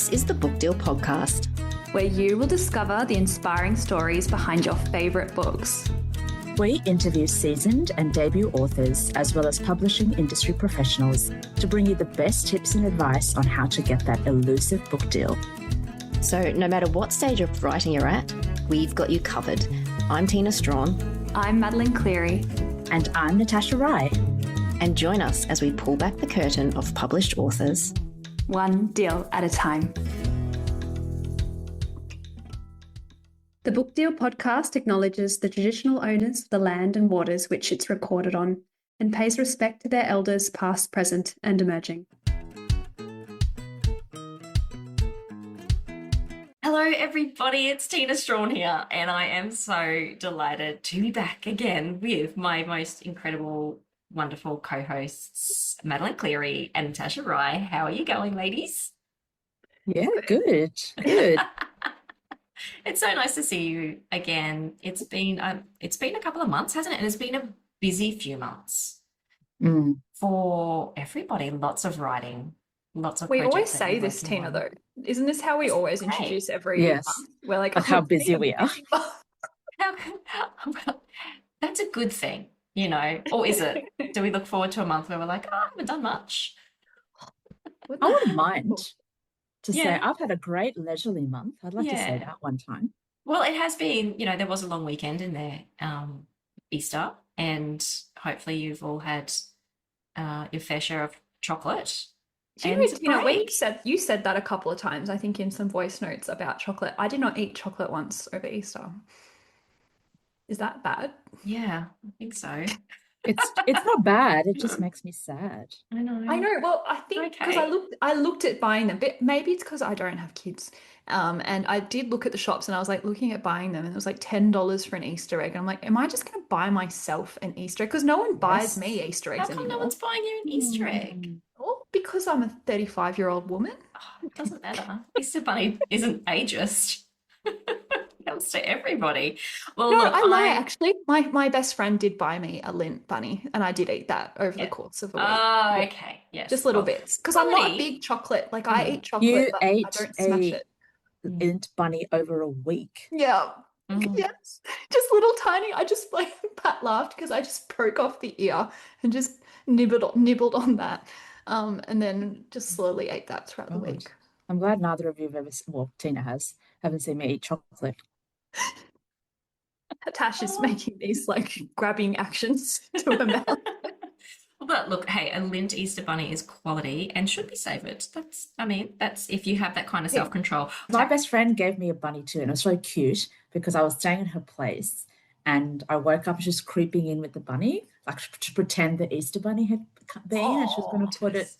This is the Book Deal podcast, where you will discover the inspiring stories behind your favourite books. We interview seasoned and debut authors, as well as publishing industry professionals, to bring you the best tips and advice on how to get that elusive book deal. So no matter what stage of writing you're at, we've got you covered. I'm Tina Strachan. I'm Madeleine Cleary. And I'm Natasha Rai. And join us as we pull back the curtain of published authors. One deal at a time. The Book Deal podcast acknowledges the traditional owners of the land and waters which it's recorded on, and pays respect to their elders past, present and emerging. Hello everybody, it's Tina Strachan here, and I am so delighted to be back again with my most incredible, wonderful co-hosts, Madeleine Cleary and Natasha Rai. How are you going, ladies? Yeah, good. It's so nice to see you again. It's been a couple of months, hasn't it? And it's been a busy few months for everybody. Lots of writing, lots of. We projects always that say you're this, working Tina, on. though. Isn't this how we always introduce every month? We're like, how busy we are. Well, that's a good thing, you know, or is it? Do we look forward to a month where we're like, oh, I haven't done much? I wouldn't mind to say Yeah. I've had a great leisurely month. I'd like to say Yeah. that one time. Well, it has been, you know, there was a long weekend in there, Easter, and hopefully you've all had your fair share of chocolate. Do you know, you said that a couple of times, I think, in some voice notes about chocolate. I did not eat chocolate once over Easter. Is that bad? Yeah, I think so. It's not bad. It just makes me sad. I know. Well, I think because I looked at buying them, but maybe it's because I don't have kids. And I did look at the shops, and I was like looking at buying them, and it was like $10 for an Easter egg. And I'm like, am I just going to buy myself an Easter egg? Because no one buys me Easter eggs How come anymore. no one's buying you an Easter egg? Well, because I'm a 35-year-old woman. Oh, it doesn't matter. Easter Bunny isn't ageist. It comes to everybody. Well, No, look, I lie, actually. My best friend did buy me a lint bunny, and I did eat that over the course of a week. Oh, okay. Yes. Just little bits. Because I'm not a big chocolate. Like, I eat chocolate, but I don't smash it. Lint bunny over a week. Yeah. Yes. Just little tiny. I just like Pat laughed because I just broke off the ear and just nibbled on that. And then just slowly ate that throughout the week. I'm glad neither of you have Tina haven't seen me eat chocolate. Tash is making these like grabbing actions to her mouth. But look, hey, a lint Easter bunny is quality and should be savoured. That's if you have that kind of self-control. My best friend gave me a bunny too, and it was so cute because I was staying at her place and I woke up just creeping in with the bunny, like to pretend the Easter bunny had been, and she was going to put it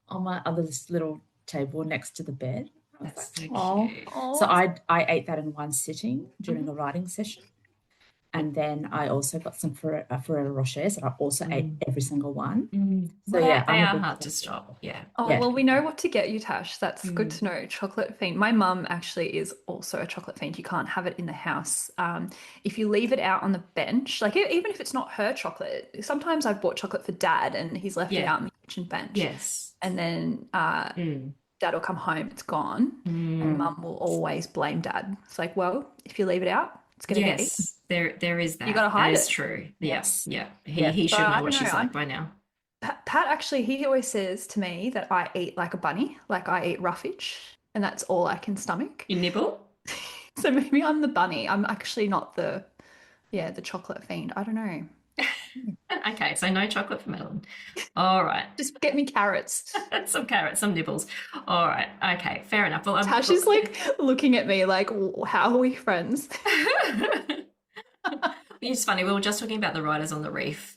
on my other little table next to the bed. That's so cute. So I ate that in one sitting during a writing session. And then I also got some Ferrero Rochers, and I also ate every single one. So they are hard to stop. Yeah. Well, we know what to get you, Tash. That's good to know. Chocolate fiend. My mum actually is also a chocolate fiend. You can't have it in the house. If you leave it out on the bench, like even if it's not her chocolate, sometimes I've bought chocolate for Dad, and he's left it out on the kitchen bench. Yes. And then Dad will come home, it's gone, and Mum will always blame Dad. It's like, well, if you leave it out, it's going to get eaten. There is that. You got to hide it. That is true. Yes. Yeah. He should know what she's like by now. Pat actually, he always says to me that I eat like a bunny, like I eat roughage, and that's all I can stomach. You nibble? So maybe I'm the bunny. I'm actually not the chocolate fiend. I don't know. Okay, so no chocolate for Madeleine. All right. Just get me carrots. Some carrots, some nibbles. All right. Okay, fair enough. Well, Tash is like looking at me like, how are we friends? It's funny. We were just talking about the Writers on the Reef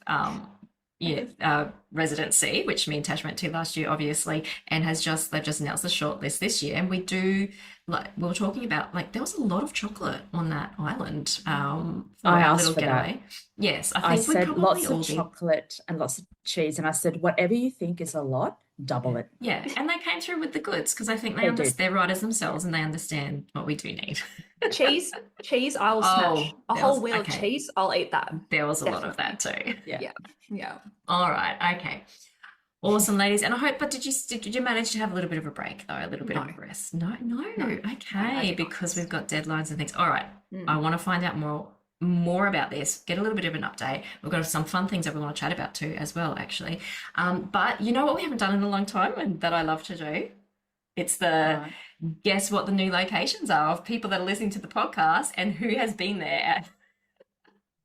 residency, which me and Tash went to last year, obviously, and they've just announced the shortlist this year. And we were talking about there was a lot of chocolate on that island. For our little getaway. That. Yes, I said lots of chocolate and lots of cheese, and I said whatever you think is a lot, double it. Yeah, and they came through with the goods because I think they're writers themselves and they understand what we do need. Cheese, I will smash. A whole wheel of cheese, I'll eat that. There was a lot of that too. Yeah. All right, okay. Awesome, ladies. And I hope, but did you manage to have a little bit of a break though? A little bit of a rest? No. Okay, because we've got deadlines and things. All right. I want to find out more about this, get a little bit of an update. We've got some fun things that we want to chat about too as well, actually. But you know what we haven't done in a long time and that I love to do? It's the guess what the new locations are of people that are listening to the podcast and who has been there.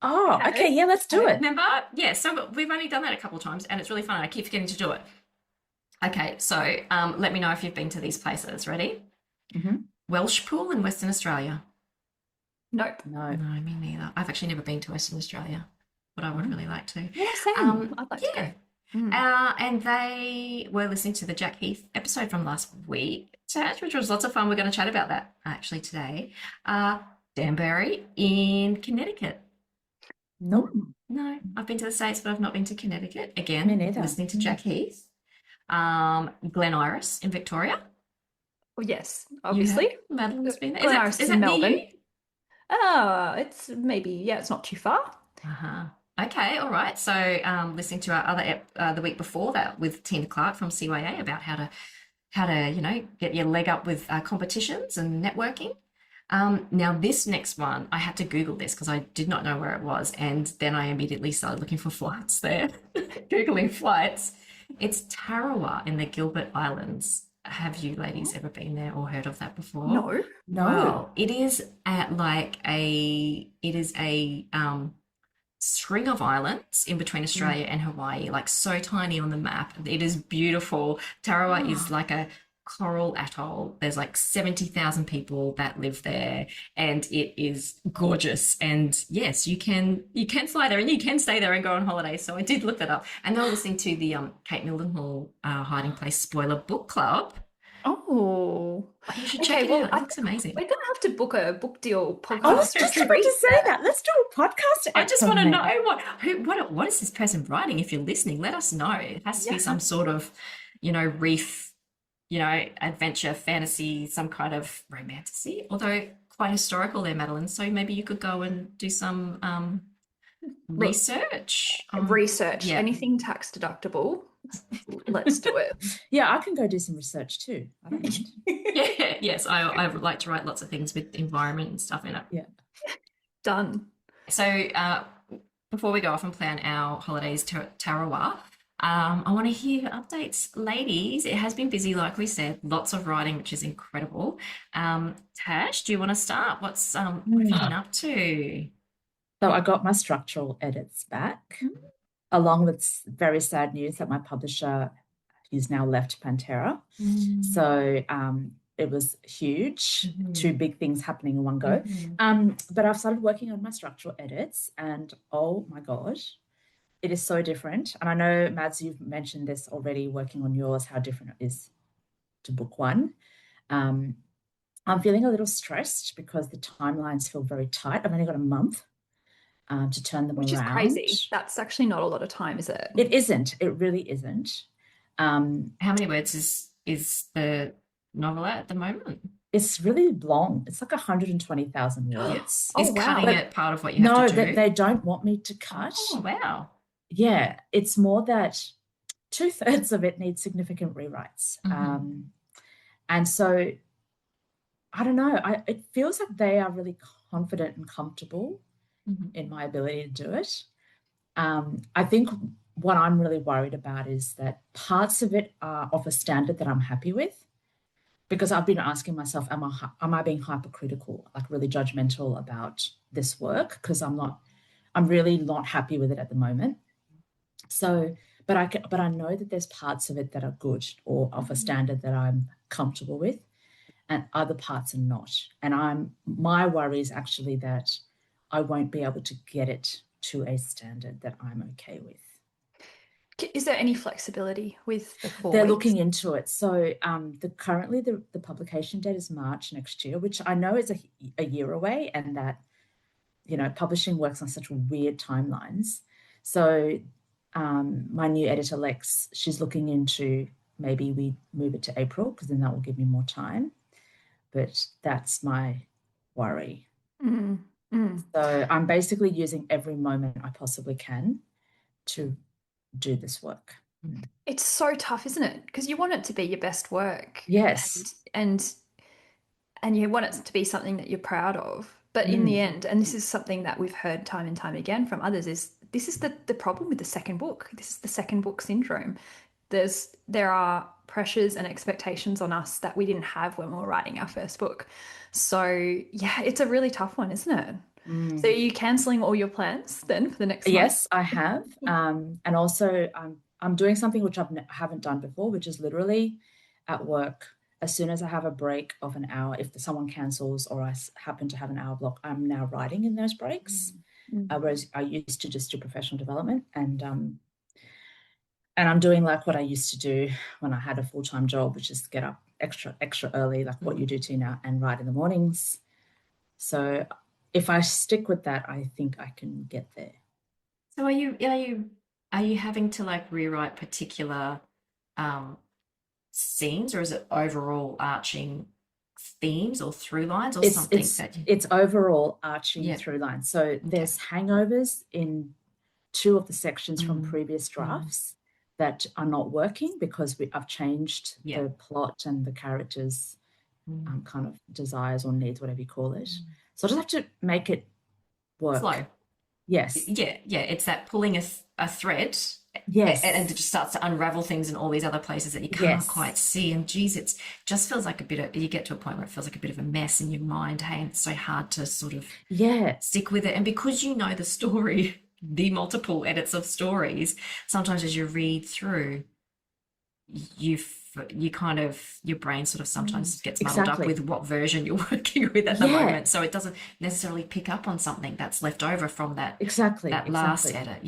Oh, okay. Yeah, let's do it. Remember? Yeah, so we've only done that a couple of times and it's really fun. I keep forgetting to do it. Okay, so let me know if you've been to these places. Ready? Welshpool in Western Australia. Nope. No, me neither. I've actually never been to Western Australia, but I would really like to. Yeah, same. I'd like to go. And they were listening to the Jack Heath episode from last week, which was lots of fun. We're going to chat about that actually today. Danbury in Connecticut. no. No, I've been to the States, but I've not been to Connecticut. Again, Me neither. listening to Jack Heath. Glen Iris in Victoria. Well, yes, obviously. Madeleine's been there. Glen Iris Is in that near Melbourne. you? It's maybe, it's not too far. Okay, all right. So listening to our other the week before that with Tina Clark from CYA about how to get your leg up with competitions and networking. Now this next one, I had to Google this because I did not know where it was, and then I immediately started looking for flights there, Googling flights. It's Tarawa in the Gilbert Islands. Have you ladies ever been there or heard of that before? No. Well, it is a string of islands in between Australia and Hawaii, like so tiny on the map. It is beautiful. Tarawa is like a coral atoll. There's like 70,000 people that live there and it is gorgeous. And yes, you can fly there and you can stay there and go on holiday. So I did look that up. And they were listening to the Kate Mildenhall Hiding Place Spoiler Book Club. Oh, you should check it out. It looks amazing. We're going to have to book a book deal podcast. I was just about to say that. Let's do a podcast. I just want to know what is this person writing? If you're listening, let us know. It has to be some sort of, reef, adventure, fantasy, some kind of romantasy, although quite historical there, Madeleine. So maybe you could go and do some research. Yeah. Anything tax deductible. Let's do it. Yeah, I can go do some research too. I don't mind. Yes, I would like to write lots of things with environment and stuff in it. Yeah. Done. So before we go off and plan our holidays to Tarawa, I want to hear updates, ladies. It has been busy, like we said, lots of writing, which is incredible. Tash, do you want to start? What have you been up to? So I got my structural edits back, along with very sad news that my publisher, he's now left Pantera. So it was huge, two big things happening in one go. But I've started working on my structural edits and oh my God, it is so different. And I know, Mads, you've mentioned this already, working on yours, how different it is to book one. I'm feeling a little stressed because the timelines feel very tight. I've only got a month to turn them around. Which is crazy. That's actually not a lot of time, is it? It isn't. It really isn't. How many words is the novel at the moment? It's really long. It's like 120,000 words. Is cutting it part of what you have to do? No, they don't want me to cut. Oh, wow. Yeah, it's more that 2/3 of it needs significant rewrites. And so, I don't know, it feels like they are really confident and comfortable in my ability to do it. I think what I'm really worried about is that parts of it are of a standard that I'm happy with, because I've been asking myself, am I being hypercritical, like really judgmental about this work? Because I'm really not happy with it at the moment. So, but I know that there's parts of it that are good or of a standard that I'm comfortable with, and other parts are not. And my worry is actually that I won't be able to get it to a standard that I'm okay with. Is there any flexibility with the 4 They're weeks? looking into it. So currently the publication date is March next year, which I know is a year away, and that, publishing works on such weird timelines. So my new editor, Lex, she's looking into maybe we move it to April, because then that will give me more time. But that's my worry. So I'm basically using every moment I possibly can to do this work. It's so tough, isn't it? Because you want it to be your best work. Yes. And you want it to be something that you're proud of. But in the end, and this is something that we've heard time and time again from others, is this is the problem with the second book. This is the second book syndrome. There are pressures and expectations on us that we didn't have when we were writing our first book. So yeah, it's a really tough one, isn't it? So are you cancelling all your plans then for the next month? Yes, I have. And also I'm doing something which I haven't done before, which is literally at work. As soon as I have a break of an hour, if someone cancels or I happen to have an hour block, I'm now writing in those breaks. Whereas I used to just do professional development, and I'm doing like what I used to do when I had a full-time job, which is get up extra early, like what you do, Tina, and write in the mornings. So if I stick with that, I think I can get there. So are you having to like rewrite particular scenes, or is it overall arching themes or through lines, or something it's overall arching through lines. So there's hangovers in 2 of the sections from previous drafts that are not working because I've changed the plot and the characters' kind of desires or needs, whatever you call it. So I just have to make it work. Flow. Yes. Yeah. It's that pulling a thread. Yes. And it just starts to unravel things in all these other places that you can't quite see. And geez, it just feels like you get to a point where it feels like a bit of a mess in your mind. Hey, and it's so hard to sort of stick with it. And because you know the story, the multiple edits of stories, sometimes as you read through, you kind of, your brain sort of sometimes gets muddled up with what version you're working with at the moment, so it doesn't necessarily pick up on something that's left over from that last edit.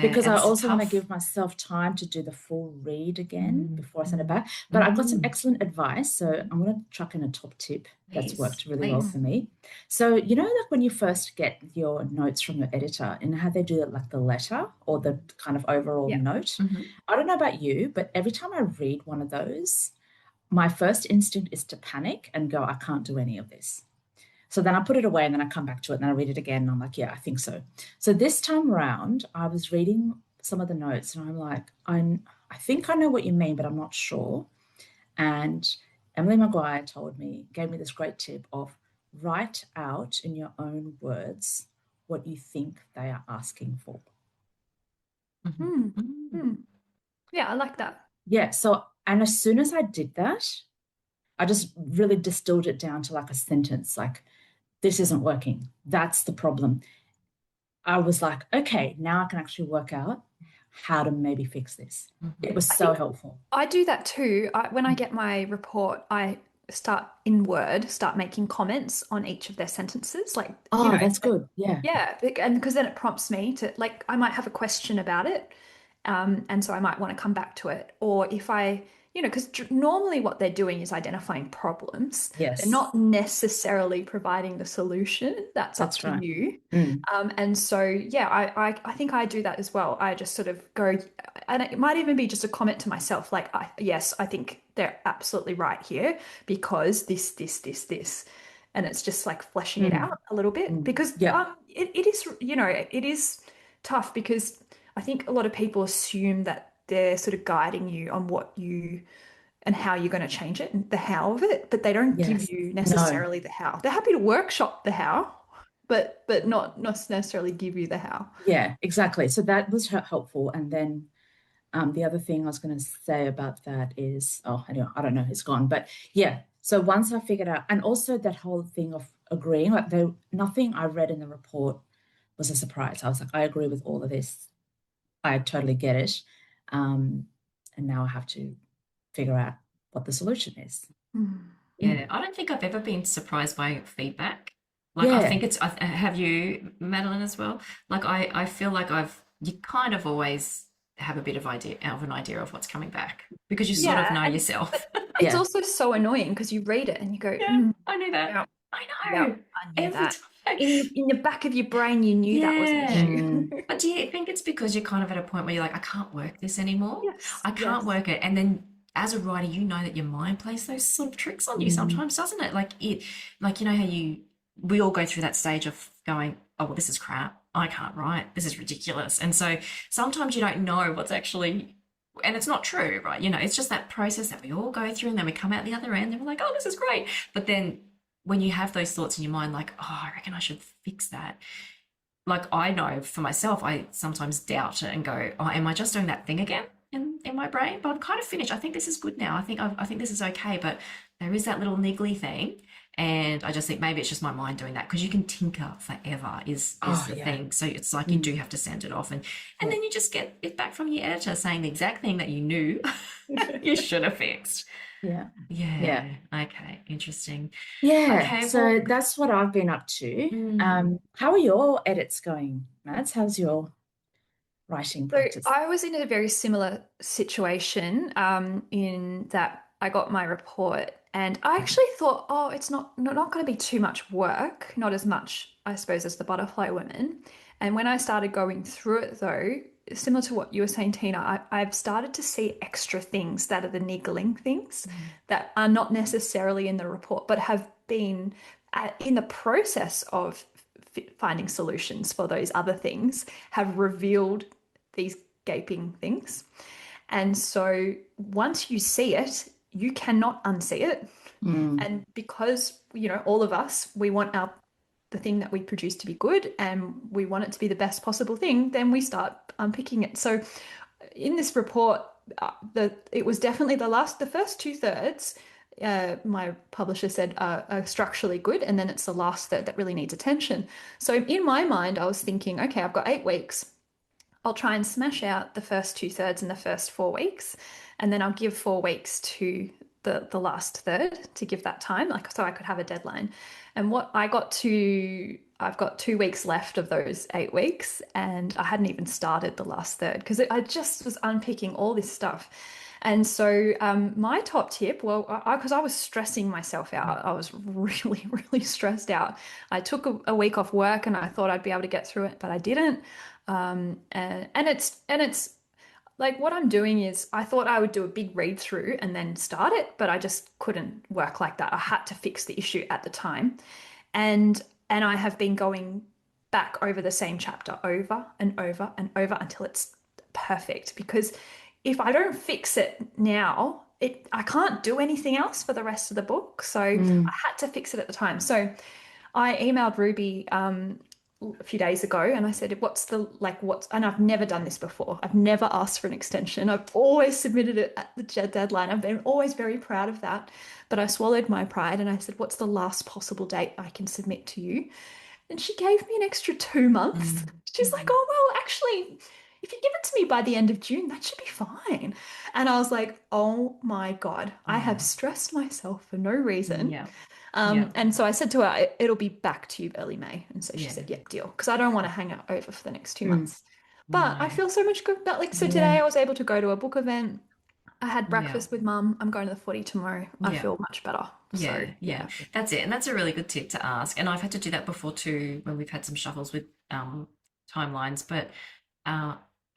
Because I also want to give myself time to do the full read again before I send it back. But I've got some excellent advice, so I'm going to chuck in a top tip that's worked really well for me. So you know, like when you first get your notes from your editor and how they do it, like the letter or the kind of overall note, I don't know about you, but every time I read one of those, my first instinct is to panic and go, I can't do any of this. So then I put it away and then I come back to it and then I read it again and I'm like, yeah, I think so. So this time around, I was reading some of the notes and I'm like, I think I know what you mean, but I'm not sure. And Emily Maguire gave me this great tip of write out in your own words what you think they are asking for. Yeah, I like that. Yeah. So, and as soon as I did that, I just really distilled it down to like a sentence, like, this isn't working. That's the problem. I was like, okay, now I can actually work out how to maybe fix this. It was so helpful. I do that too. When I get my report, I start making comments on each of their sentences. Like, that's good. Yeah. Yeah. And because then it prompts me to, like, I might have a question about it. And so I might want to come back to it. Or if because normally what they're doing is identifying problems. Yes. They're not necessarily providing the solution. That's up to you. And so, I think I do that as well. I just sort of go, and it might even be just a comment to myself, like, yes, I think they're absolutely right here because this. And it's just like fleshing it out a little bit because it is tough because I think a lot of people assume that they're sort of guiding you on what you and how you're going to change it and the how of it, but they don't give you necessarily the how. They're happy to workshop the how, but not necessarily give you the how. Yeah, exactly. So that was helpful. And then the other thing I was going to say about that is, anyway, I don't know, it's gone. But yeah, so once I figured out, and also that whole thing of agreeing, like nothing I read in the report was a surprise. I was like, I agree with all of this. I totally get it. And now I have to figure out what the solution is. Yeah, I don't think I've ever been surprised by feedback. Like, I think have you, Madeleine, as well? Like, I feel like you kind of always have a bit of an idea of what's coming back because you sort of know yourself. It's also so annoying because you read it and you go, I knew that. Yeah. I know. I knew that. In the back of your brain, you knew that was an issue. But do you think it's because you're kind of at a point where you're like, I can't work this anymore? Yes, I can't work it. And then as a writer, you know that your mind plays those sort of tricks on you sometimes, doesn't it? Like you know how we all go through that stage of going, oh, well, this is crap. I can't write. This is ridiculous. And so sometimes you don't know what's actually and it's not true, right? You know, it's just that process that we all go through, and then we come out the other end and we're like, oh, this is great. But then when you have those thoughts in your mind, like, oh, I reckon I should fix that. Like, I know for myself, I sometimes doubt it and go, oh, am I just doing that thing again in my brain? But I'm kind of finished. I think this is good now. I think this is okay. But there is that little niggly thing. And I just think maybe it's just my mind doing that, because you can tinker forever is the thing. So it's like you do have to send it off, and then you just get it back from your editor saying the exact thing that you knew you should have fixed. Yeah. Okay. Interesting. Yeah. Okay, So well, that's what I've been up to. How are your edits going, Mads? How's your writing So practice? I was in a very similar situation in that I got my report and I actually thought, oh, it's not going to be too much work, not as much, I suppose, as the Butterfly Women. And when I started going through it, though, similar to what you were saying, Tina, I've started to see extra things that are the niggling things that are not necessarily in the report, but have been in the process of finding solutions for those other things, have revealed these gaping things. And so once you see it, you cannot unsee it. And because, you know, all of us, we want the thing that we produce to be good and we want it to be the best possible thing, then we start unpicking it. So in this report, it was definitely the first 2/3, my publisher said are structurally good, and then it's the last third that really needs attention. So in my mind, I was thinking, okay, I've got 8 weeks. I'll try and smash out the first 2/3 in the first 4 weeks, and then I'll give 4 weeks to the last third to give that time, like so I could have a deadline. And what I've got 2 weeks left of those 8 weeks, and I hadn't even started the last third because I just was unpicking all this stuff. And so my top tip, well, because I was stressing myself out, I was really, really stressed out. I took a week off work and I thought I'd be able to get through it, but I didn't. And it's like what I'm doing is I thought I would do a big read through and then start it, but I just couldn't work like that. I had to fix the issue at the time. And I have been going back over the same chapter over and over and over until it's perfect, because if I don't fix it now, I can't do anything else for the rest of the book. So I had to fix it at the time. So I emailed Ruby a few days ago and I said, and I've never done this before. I've never asked for an extension. I've always submitted it at the deadline. I've been always very proud of that. But I swallowed my pride and I said, what's the last possible date I can submit to you? And she gave me an extra 2 months. She's like, oh, well, actually, if you give it to me by the end of June, that should be fine. And I was like, oh my God, I have stressed myself for no reason. And so I said to her, it'll be back to you early May. And so she said, yeah, deal. Because I don't want to hang out over for the next 2 months. But I feel so much good about today I was able to go to a book event. I had breakfast with Mum. I'm going to the footy tomorrow. I feel much better. Yeah, that's it. And that's a really good tip to ask. And I've had to do that before too, when we've had some shuffles with timelines. But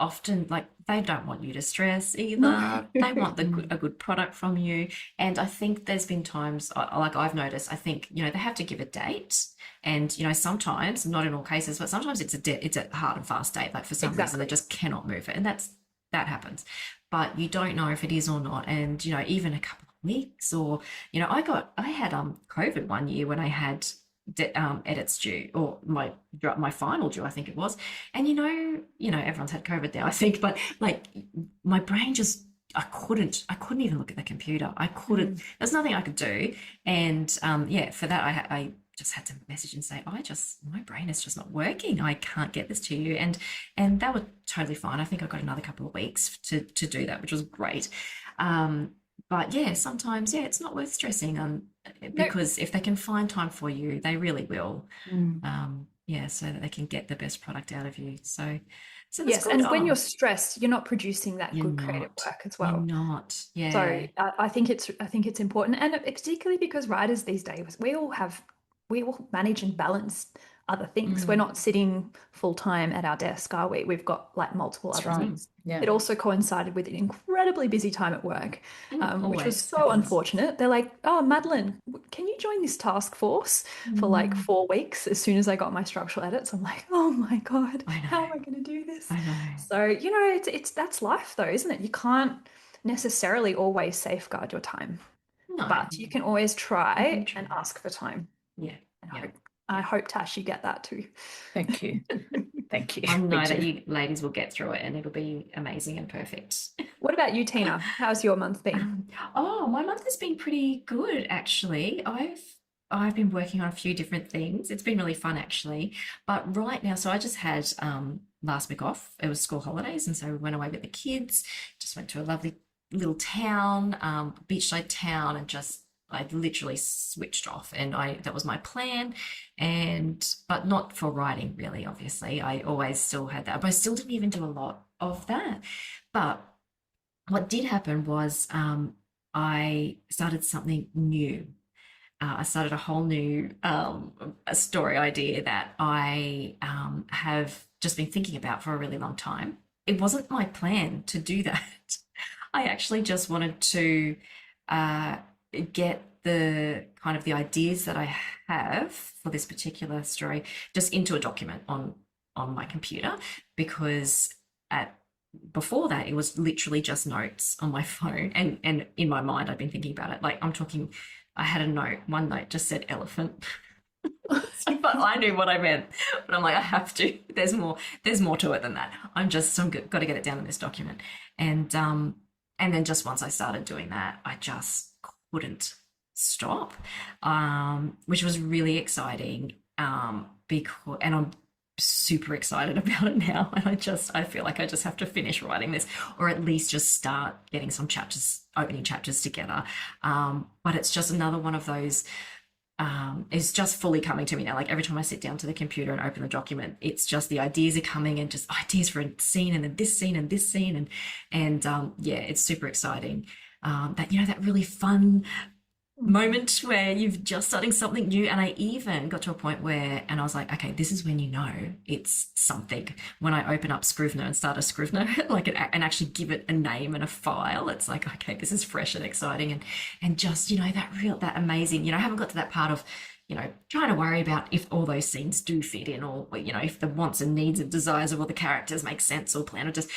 often, like, they don't want you to stress either. No. They want a good product from you. And I think there's been times, like I've noticed, I think, you know, they have to give a date. And, you know, sometimes, not in all cases, but sometimes it's a hard and fast date. Like for some reason, they just cannot move it. And that happens. But you don't know if it is or not. And, you know, even a couple of weeks, or, you know, I had COVID one year when I had edits due, or my final due, I think it was. And you know everyone's had COVID now, I think, but like my brain just, I couldn't even look at the computer. I couldn't. There's nothing I could do. And for that I just had to message and say, my brain is just not working. I can't get this to you. And that was totally fine. I think I got another couple of weeks to do that, which was great. But yeah, sometimes, it's not worth stressing because if they can find time for you, they really will. So that they can get the best product out of you. So that's yes, good. and when you're stressed, you're not producing that good creative work as well. You're not. Yeah. So I think it's important, and particularly because writers these days, we all manage and balance other things. We're not sitting full time at our desk, are we? We've got like multiple That's other right. things. Yeah. It also coincided with an incredibly busy time at work, which was always so happens. unfortunate. They're like, "Oh, Madeline, can you join this task force for like 4 weeks?" As soon as I got my structural edits, I'm like, "Oh my God, how am I going to do this?" I know. So, you know, it's that's life though, isn't it? You can't necessarily always safeguard your time, No. but you can always try and ask for time. Yeah. And Yeah. I hope, Tash, you get that too. Thank you. Thank you. I Me know that too. you ladies will get through it and it'll be amazing and perfect. What about you, Tina? How's your month been? Oh, my month has been pretty good actually. I've been working on a few different things. It's been really fun actually. But right now, so I just had last week off. It was school holidays, and so we went away with the kids. Just went to a lovely little town, beachside town, and just I literally switched off, and I that was my plan, and but not for writing really. Obviously, I always still had that, but I still didn't even do a lot of that. But what did happen was I started something new. I started a whole new a story idea that I have just been thinking about for a really long time. It wasn't my plan to do that. I actually just wanted to get the kind of the ideas that I have for this particular story just into a document on my computer, because before that it was literally just notes on my phone, and in my mind I've been thinking about it. Like I'm talking, I had one note just said elephant. But I knew what I meant. But I'm like, I have to. There's more to it than that. I've got to get it down in this document. And then just once I started doing that, I just couldn't stop, which was really exciting. And I'm super excited about it now. And I feel like I just have to finish writing this, or at least just start getting some opening chapters together. But it's just another one of those, it's just fully coming to me now. Like every time I sit down to the computer and open the document, it's just the ideas are coming, and just ideas for a scene, and then this scene and this scene. And yeah, it's super exciting. That, you know, that really fun moment where you've just starting something new. And I even got to a point where, and I was like, okay, this is when you know it's something. When I open up Scrivener and start a Scrivener, and actually give it a name and a file, it's like, okay, this is fresh and exciting, and just, you know, that amazing, you know, I haven't got to that part of, you know, trying to worry about if all those scenes do fit in, or, you know, if the wants and needs and desires of all the characters make sense or plan, or just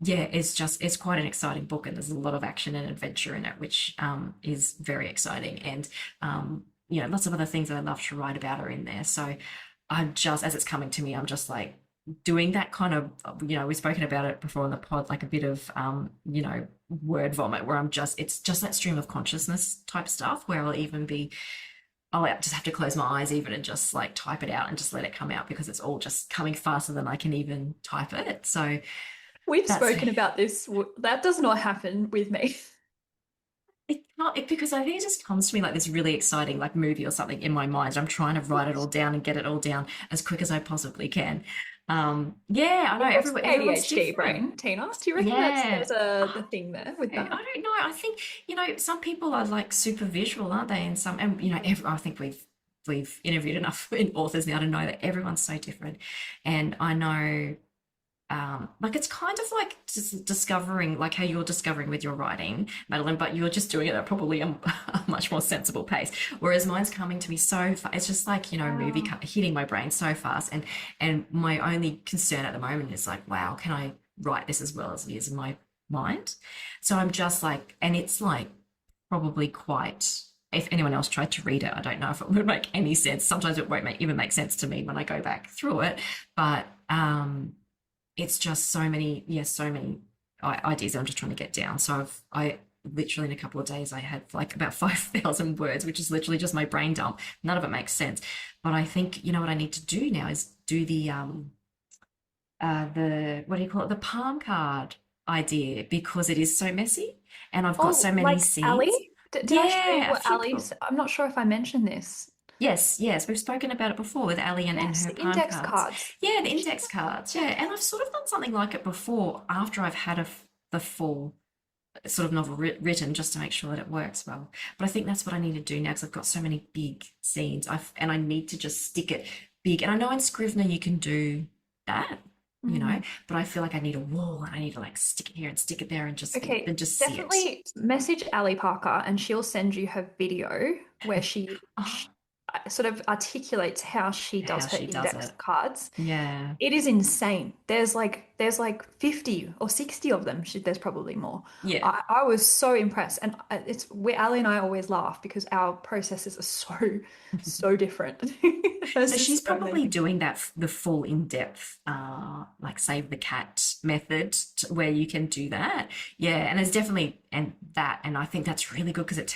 yeah, it's quite an exciting book, and there's a lot of action and adventure in it, which is very exciting. And you know, lots of other things that I love to write about are in there. So I'm just, as it's coming to me, I'm just like doing that kind of, you know, we've spoken about it before in the pod, like a bit of you know, word vomit, where it's just that stream of consciousness type stuff, where I'll just have to close my eyes even and just like type it out and just let it come out, because it's all just coming faster than I can even type it. So we've spoken about this. That does not happen with me. Because I think it just comes to me like this really exciting like movie or something in my mind. I'm trying to write it all down and get it all down as quick as I possibly can. Yeah, I know everyone's ADHD different. brain, Tina. Do you reckon there's the thing there with that? I don't know. I think, you know, some people are like super visual, aren't they? And you know, I think we've interviewed enough authors now to know that everyone's so different. And I know, like it's kind of like just discovering, like how you're discovering with your writing, Madeleine, but you're just doing it at probably a much more sensible pace, whereas mine's coming to me so fast. It's just like, you know, movie hitting my brain so fast, and my only concern at the moment is like, wow, can I write this as well as it is in my mind? So I'm just like, and it's like probably quite, if anyone else tried to read it, I don't know if it would make any sense. Sometimes it won't even make sense to me when I go back through it, but it's just so many ideas that I'm just trying to get down. So I literally in a couple of days I had like about 5,000 words, which is literally just my brain dump. None of it makes sense. But I think, you know, what I need to do now is do the what do you call it? The palm card idea, because it is so messy and I've got so many like scenes. Ali? Did I show you what few Ali's? I'm not sure if I mentioned this. Yes, we've spoken about it before with Ali and her the palm index cards. cards. Yeah, the index cards. Yeah, and I've sort of done something like it before after I've had the full sort of novel written just to make sure that it works well. But I think that's what I need to do now because I've got so many big scenes. And I need to just stick it big. And I know in Scrivener you can do that, you know, but I feel like I need a wall and I need to like stick it here and stick it there and just see it. Definitely message Ali Parker and she'll send you her video where she sort of articulates how she does her index cards. Yeah. It is insane. There's like 50 or 60 of them. There's probably more. Yeah. I was so impressed. And Ali and I always laugh because our processes are so different. So she's probably doing the full in-depth, like Save the Cat method where you can do that. Yeah. And there's definitely, and I think that's really good because it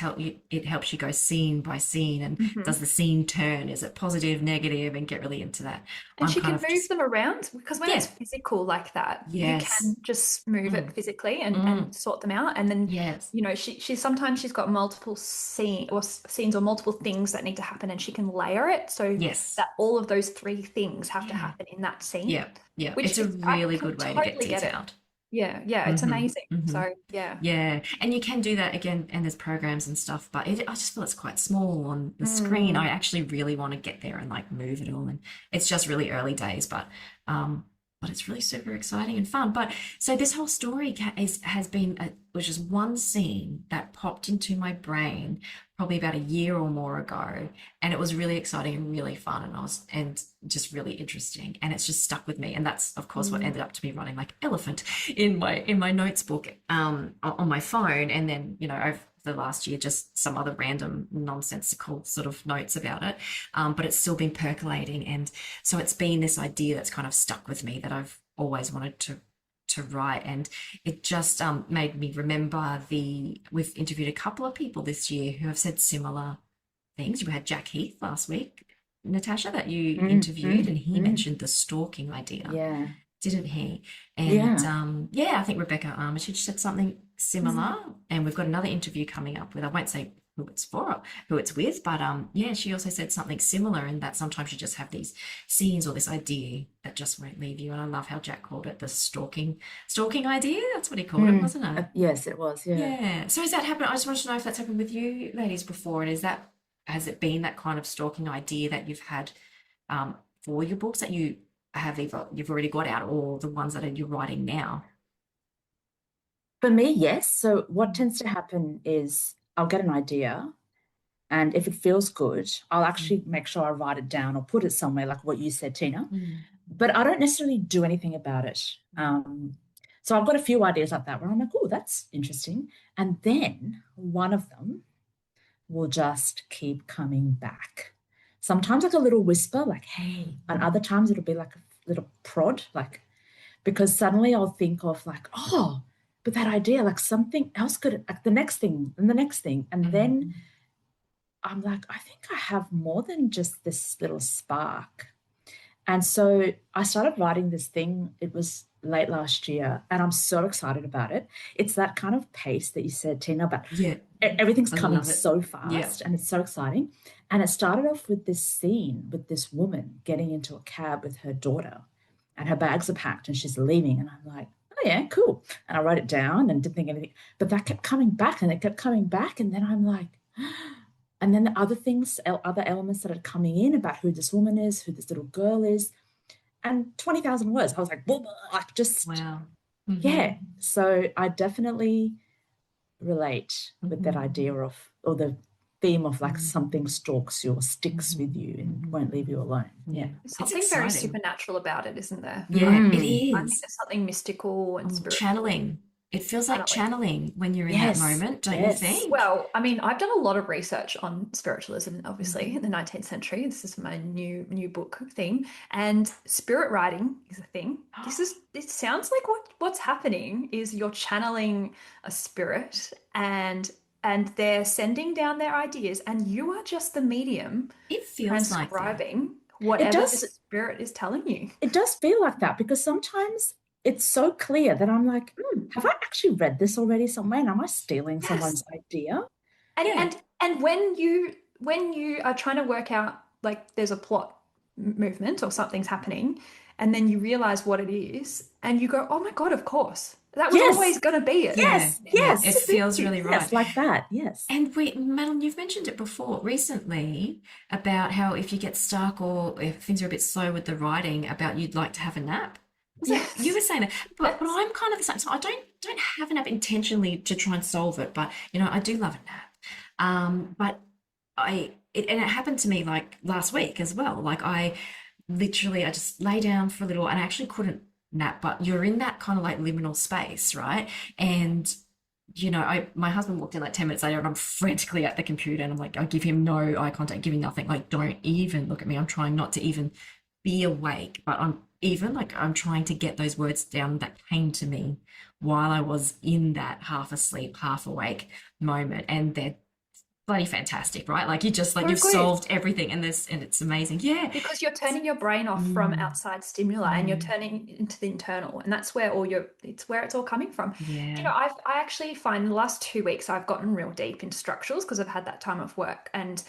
helps you go scene by scene and does the scene turn? Is it positive, negative, and get really into that. And she can move them around because when it's physical like that, you can just move it physically and sort them out. And then, you know, sometimes she's got multiple scenes or multiple things that need to happen and she can layer it. So that all of those 3 things have to happen in that scene. Yeah. Yeah. It's a really good way to get detailed. Yeah, it's amazing. So yeah, and you can do that again, and there's programs and stuff, but I just feel it's quite small on the screen. I actually really want to get there and like move it all, and it's just really early days, but it's really super exciting and fun. But so this whole story has been was just one scene that popped into my brain probably about a year or more ago, and it was really exciting and really fun, and just really interesting, and it's just stuck with me. And that's of course what ended up to me running like elephant in my notes book on my phone, and then, you know, over the last year just some other random nonsensical sort of notes about it, but it's still been percolating, and so it's been this idea that's kind of stuck with me that I've always wanted to write. And it just made me remember we've interviewed a couple of people this year who have said similar things. We had Jack Heath last week, Natasha, that you interviewed, and he mentioned the stalking idea, didn't he? And I think Rebecca Armitage said something similar, and we've got another interview coming up with, I won't say who it's with, but she also said something similar, in that sometimes you just have these scenes or this idea that just won't leave you. And I love how Jack called it the stalking idea. That's what he called it, wasn't it? Yes, it was. Yeah. So has that happened? I just wanted to know if that's happened with you ladies before, and has it been that kind of stalking idea that you've had for your books that you have you've already got out, or the ones that you're writing now? For me, yes. So what tends to happen is I'll get an idea, and if it feels good, I'll actually make sure I write it down or put it somewhere, like what you said, Tina. But I don't necessarily do anything about it. So I've got a few ideas like that where I'm like, oh, that's interesting. And then one of them will just keep coming back. Sometimes like a little whisper, like, hey, and other times it'll be like a little prod, like, because suddenly I'll think of like, oh, but that idea, like something else could, like the next thing and the next thing. And then I'm like, I think I have more than just this little spark. And so I started writing this thing. It was late last year, and I'm so excited about it. It's that kind of pace that you said, Tina, but everything's coming so fast and it's so exciting. And it started off with this scene with this woman getting into a cab with her daughter, and her bags are packed and she's leaving. And I'm like, oh yeah, cool. And I wrote it down and didn't think anything, but that kept coming back and it kept coming back. And then I'm like, and then the other things, other elements that are coming in about who this woman is, who this little girl is, and 20,000 words. I was like, blah, blah, like just, wow. Yeah. So I definitely relate with that idea of, or the theme of like something stalks you or sticks with you and won't leave you alone. Yeah. There's something very supernatural about it, isn't there? Yeah, it is. I think there's something mystical and spiritual. Channeling. It feels like channeling when you're in that moment, don't you think? Well, I mean, I've done a lot of research on spiritualism, obviously, in the 19th century. This is my new book theme. And spirit writing is a thing. It sounds like what's happening is you're channeling a spirit and they're sending down their ideas, and you are just the medium. It feels transcribing like whatever the spirit is telling you. It does feel like that, because sometimes it's so clear that I'm like, have I actually read this already somewhere? And am I stealing someone's idea? And when you are trying to work out, like, there's a plot movement or something's happening, and then you realize what it is and you go, oh my God, of course. That was Yes. always going to be it. Yes, Yeah, yes. it feels really right. Yes, like that. Yes. And Madeline, you've mentioned it before recently about how if you get stuck or if things are a bit slow with the writing, about you'd like to have a nap. Yes. You were saying that, but I'm kind of the same. So I don't have a nap intentionally to try and solve it, but I do love a nap. But and it happened to me like last week as well. Like I just lay down for a little, and I actually couldn't nap, but you're in that kind of like liminal space, right? And my husband walked in like 10 minutes later and I'm frantically at the computer and I'm like, I give him no eye contact, giving nothing, like, don't even look at me. I'm trying not to even be awake, but I'm trying to get those words down that came to me while I was in that half asleep, half awake moment. And they're bloody fantastic, right? Like you just like So you've good. solved everything and it's amazing. Yeah. Because you're turning your brain off from outside stimuli and you're turning into the internal, and that's where it's where it's all coming from. Yeah. I actually find the last 2 weeks I've gotten real deep into structurals because I've had that time of work. And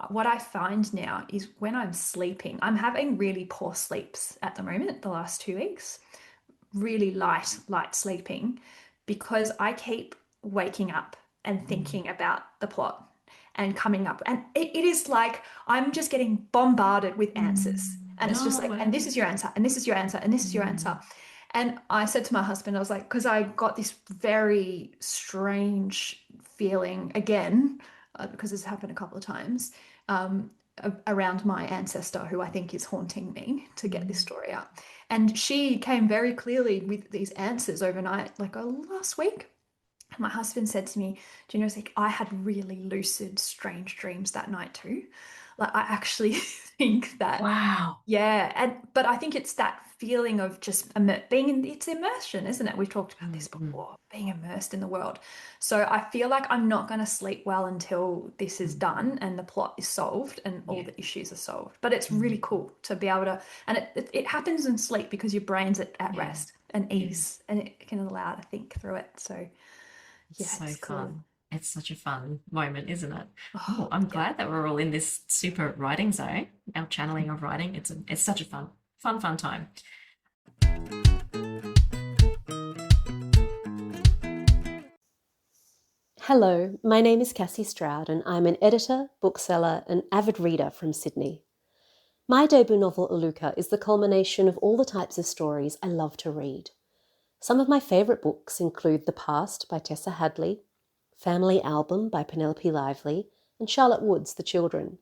what I find now is when I'm sleeping, I'm having really poor sleeps at the moment, the last 2 weeks, really light sleeping, because I keep waking up and thinking about the plot and coming up, and it is like I'm just getting bombarded with answers, and it's just like, and this is your answer, and this is your answer, and this is your answer. And I said to my husband, I was like, because I got this very strange feeling again, because it's happened a couple of times, around my ancestor, who I think is haunting me to get this story out. And she came very clearly with these answers overnight, like last week. My husband said to me, do you know, it's like, I had really lucid, strange dreams that night too. Like, I actually think that, Wow. yeah. But I think it's that feeling of just it's immersion, isn't it? We've talked about this before, being immersed in the world. So I feel like I'm not going to sleep well until this is done and the plot is solved and all the issues are solved. But it's really cool to be able to, and it happens in sleep because your brain's at rest and ease, and it can allow to think through it. So yeah, So it's cool. fun. It's such a fun moment, isn't it? Oh, I'm glad that we're all in this super writing zone, our channeling of writing. It's such a fun time. Hello, my name is Cassie Stroud and I'm an editor, bookseller and avid reader from Sydney. My debut novel, Iluka, is the culmination of all the types of stories I love to read. Some of my favourite books include The Past by Tessa Hadley, Family Album by Penelope Lively, and Charlotte Wood's The Children.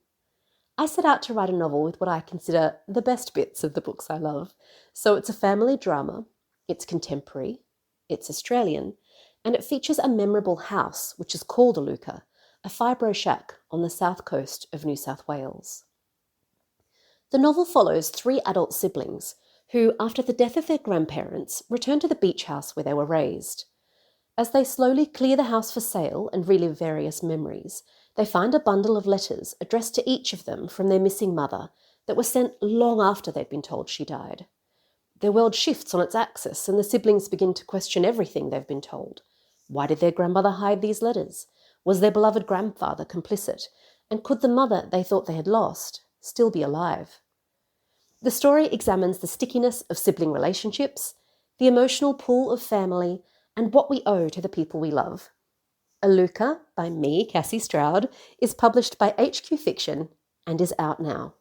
I set out to write a novel with what I consider the best bits of the books I love. So it's a family drama, it's contemporary, it's Australian, and it features a memorable house which is called Iluka, a fibro shack on the south coast of New South Wales. The novel follows 3 adult siblings who, after the death of their grandparents, return to the beach house where they were raised. As they slowly clear the house for sale and relive various memories, they find a bundle of letters addressed to each of them from their missing mother that were sent long after they'd been told she died. Their world shifts on its axis and the siblings begin to question everything they've been told. Why did their grandmother hide these letters? Was their beloved grandfather complicit? And could the mother they thought they had lost still be alive? The story examines the stickiness of sibling relationships, the emotional pull of family, and what we owe to the people we love. Iluka, by me, Cassie Stroud, is published by HQ Fiction and is out now.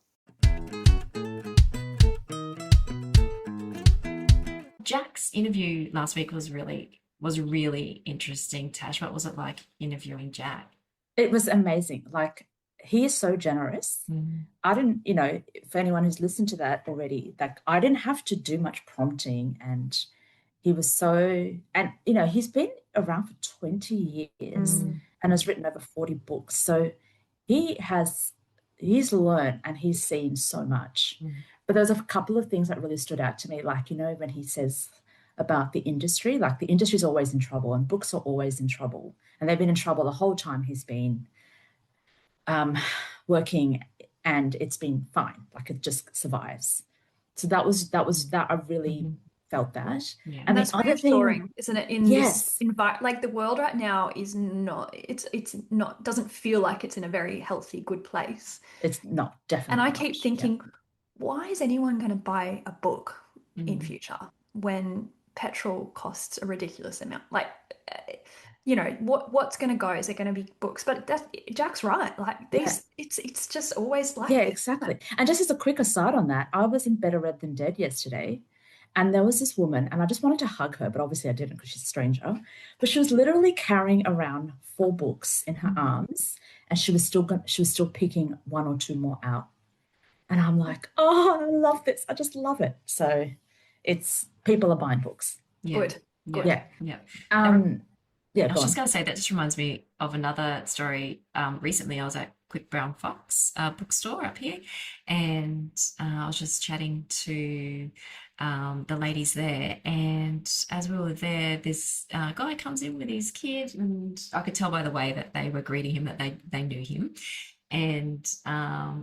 Jack's interview last week was really interesting. Tash, what was it like interviewing Jack? It was amazing. Like, he is so generous. I didn't, for anyone who's listened to that already, like, I didn't have to do much prompting, and he was so, and he's been around for 20 years and has written over 40 books. So he's learned and he's seen so much. But there's a couple of things that really stood out to me, like, when he says about the industry, like the industry's always in trouble and books are always in trouble. And they've been in trouble the whole time he's been working, and it's been fine. Like, it just survives. So that I really felt that. Yeah. And the that's other reassuring, thing, isn't it? In this environment, like the world right now is not, it's not, doesn't feel like it's in a very healthy, good place. it's not, definitely And I not. keep thinking, why is anyone going to buy a book? in future when petrol costs a ridiculous amount. Like, you know, what's going to go? Is there going to be books? But Jack's right. Like these, it's just always like Yeah, this, exactly. And just as a quick aside on that, I was in Better Read Than Dead yesterday, and there was this woman, and I just wanted to hug her, but obviously I didn't because she's a stranger. But she was literally carrying around 4 books in her arms, and she was still picking 1 or 2 more out. And I'm like, oh, I love this. I just love it. So it's people are buying books. Yeah. Good. Good. Yeah. Yeah. Yeah, I go was just on. going to say that just reminds me of another story. Recently, I was at Quick Brown Fox bookstore up here, and I was just chatting to the ladies there. And as we were there, this guy comes in with his kid, and I could tell by the way that they were greeting him that they knew him. And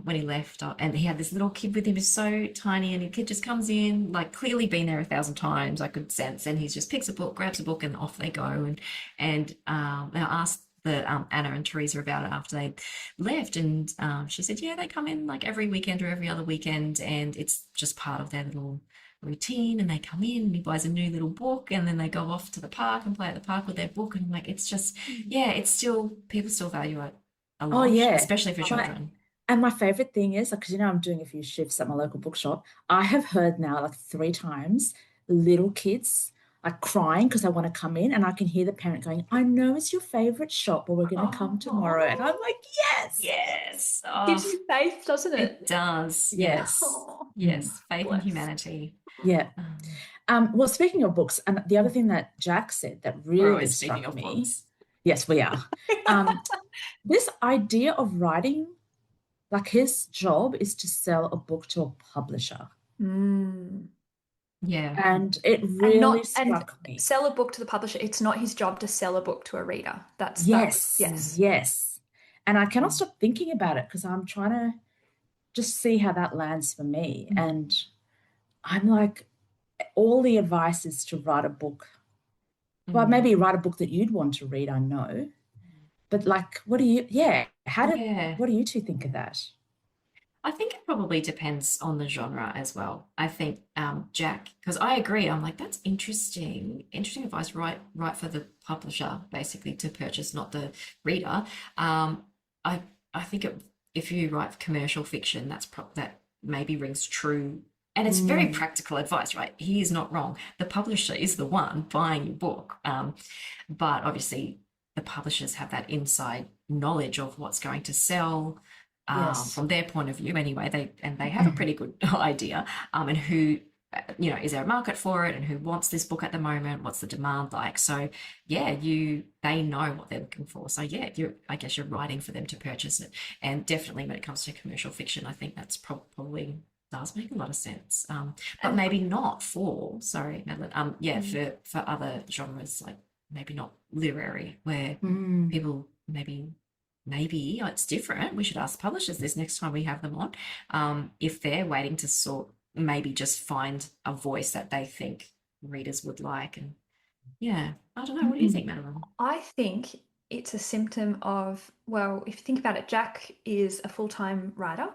when he left, and he had this little kid with him, who's so tiny, and the kid just comes in, like clearly been there 1,000 times, I could sense, and he just picks a book, grabs a book, and off they go. And I asked the Anna and Teresa about it after they left, and she said, yeah, they come in like every weekend or every other weekend, and it's just part of their little routine. And they come in, and he buys a new little book, and then they go off to the park and play at the park with their book. And I'm like, it's just, yeah, it's still, people still value it a lot, especially for children. And my favorite thing is, because I'm doing a few shifts at my local bookshop, I have heard now like 3 times little kids like crying because they want to come in, and I can hear the parent going, I know it's your favorite shop, but we're going to come tomorrow. And I'm like, yes. Gives you faith, doesn't it? It does. Yes. Yes. Faith in humanity. Yeah. Well, speaking of books, and the other thing that Jack said that really did struck me. Books. Yes, we are. This idea of writing, like his job is to sell a book to a publisher. Yeah. And it really struck me. Sell a book to the publisher. It's not his job to sell a book to a reader. Yes. And I cannot stop thinking about it because I'm trying to just see how that lands for me. And I'm like, all the advice is to write a book. Well, maybe write a book that you'd want to read, I know. But like, what do you two think of that? I think it probably depends on the genre as well. I think Jack, because I agree, I'm like, that's interesting advice, right for the publisher basically to purchase, not the reader. I think if you write commercial fiction, that maybe rings true. And it's very practical advice, right? He is not wrong. The publisher is the one buying your book. But obviously the publishers have that inside knowledge of what's going to sell from their point of view anyway. They have a pretty good idea. And who, is there a market for it, and who wants this book at the moment? What's the demand like? So yeah, they know what they're looking for. So yeah, I guess you're writing for them to purchase it. And definitely when it comes to commercial fiction, I think that's probably does make a lot of sense, but maybe not for Madeleine, for other genres, like maybe not literary, where people maybe it's different. We should ask publishers this next time we have them on, if they're waiting to maybe just find a voice that they think readers would like. And I don't know, what do you think, Madeleine? I think it's a symptom of, well, if you think about it, Jack is a full-time writer.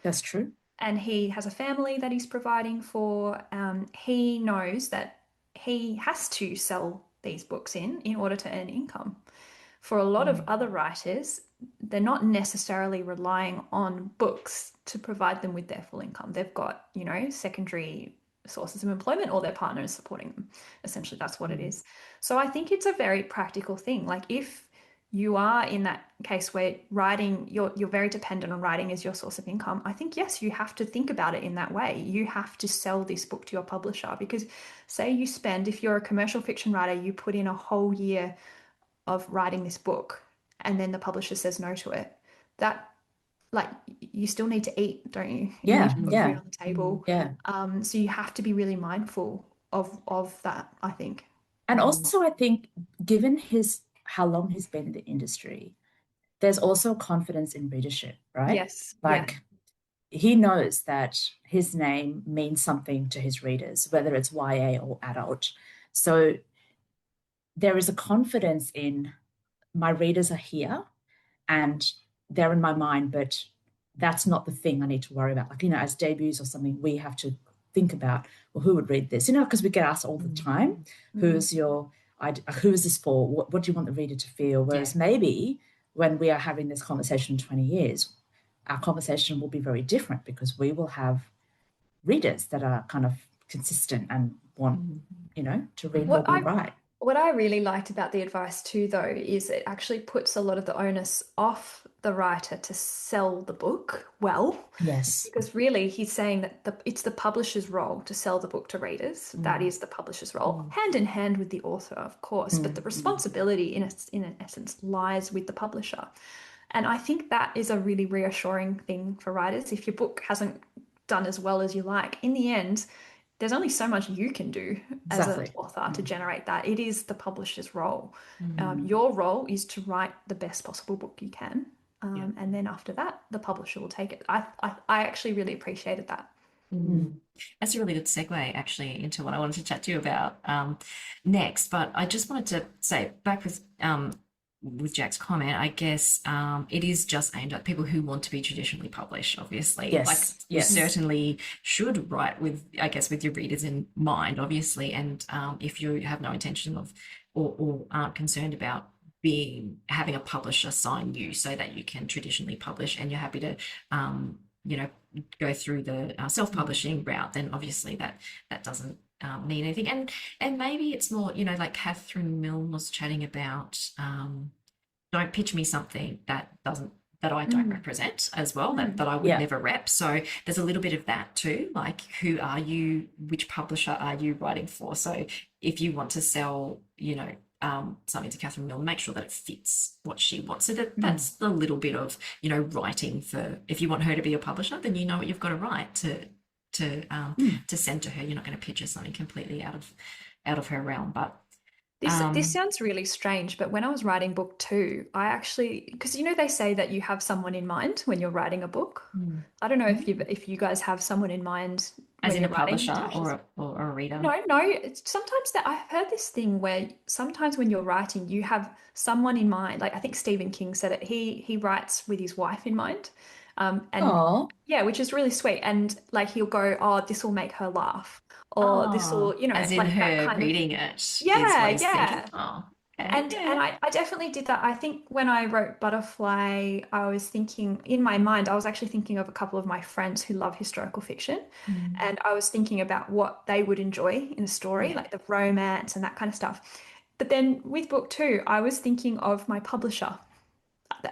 That's true. And he has a family that he's providing for. He knows that he has to sell these books in order to earn income. For a lot of other writers, they're not necessarily relying on books to provide them with their full income. They've got, secondary sources of employment, or their partner is supporting them. Essentially, that's what it is. So I think it's a very practical thing. Like if you are in that case where writing, you're very dependent on writing as your source of income, I think, yes, you have to think about it in that way. You have to sell this book to your publisher, because say you spend, if you're a commercial fiction writer, you put in a whole year of writing this book, and then the publisher says no to it. That, like, you still need to eat, don't you? You need to put food on the table. So you have to be really mindful of that, I think. And also, I think, given how long he's been in the industry, there's also confidence in readership, right? Yes. He knows that his name means something to his readers, whether it's YA or adult. So there is a confidence in, my readers are here and they're in my mind, but that's not the thing I need to worry about. Like, as debuts or something, we have to think about, well, who would read this? Because we get asked all the time, who is this for? What do you want the reader to feel? Whereas maybe when we are having this conversation in 20 years, our conversation will be very different because we will have readers that are kind of consistent and want, to read what we write. What I really liked about the advice too, though, is it actually puts a lot of the onus off the writer to sell the book well. Yes. Because really he's saying that it's the publisher's role to sell the book to readers. That is the publisher's role, hand in hand with the author, of course, but the responsibility in essence lies with the publisher. And I think that is a really reassuring thing for writers. If your book hasn't done as well as you like, in the end, there's only so much you can do as an author to generate that. It is the publisher's role. Your role is to write the best possible book you can. And then after that, the publisher will take it. I actually really appreciated that. That's a really good segue actually into what I wanted to chat to you about next. But I just wanted to say back with Jack's comment, I guess it is just aimed at people who want to be traditionally published, obviously. Yes. You certainly should write with your readers in mind, obviously. And if you have no intention of or aren't concerned about having a publisher sign you so that you can traditionally publish and you're happy to go through the self-publishing route, then obviously that doesn't need anything. And maybe it's more, like Catherine Milne was chatting about, don't pitch me something that I don't represent as well, that I would never rep. So there's a little bit of that too, like who are you, which publisher are you writing for? So if you want to sell, something to Catherine Milne, make sure that it fits what she wants. So that's the little bit of, writing for, if you want her to be a publisher, then you know what you've got to write to send to her. You're not going to pitch her something completely out of her realm. But this sounds really strange, but when I was writing book 2, I actually, because they say that you have someone in mind when you're writing a book. I don't know if you guys have someone in mind as in a publisher or a reader. No. Sometimes I've heard this thing where sometimes when you're writing, you have someone in mind. Like I think Stephen King said it. He writes with his wife in mind. Which is really sweet. And like he'll go, oh, this will make her laugh. Or this will, as in like her reading it. Yeah. Oh, okay. And I definitely did that. I think when I wrote Butterfly, I was thinking in my mind, I was actually thinking of a couple of my friends who love historical fiction. And I was thinking about what they would enjoy in a story, like the romance and that kind of stuff. But then with book 2, I was thinking of my publisher.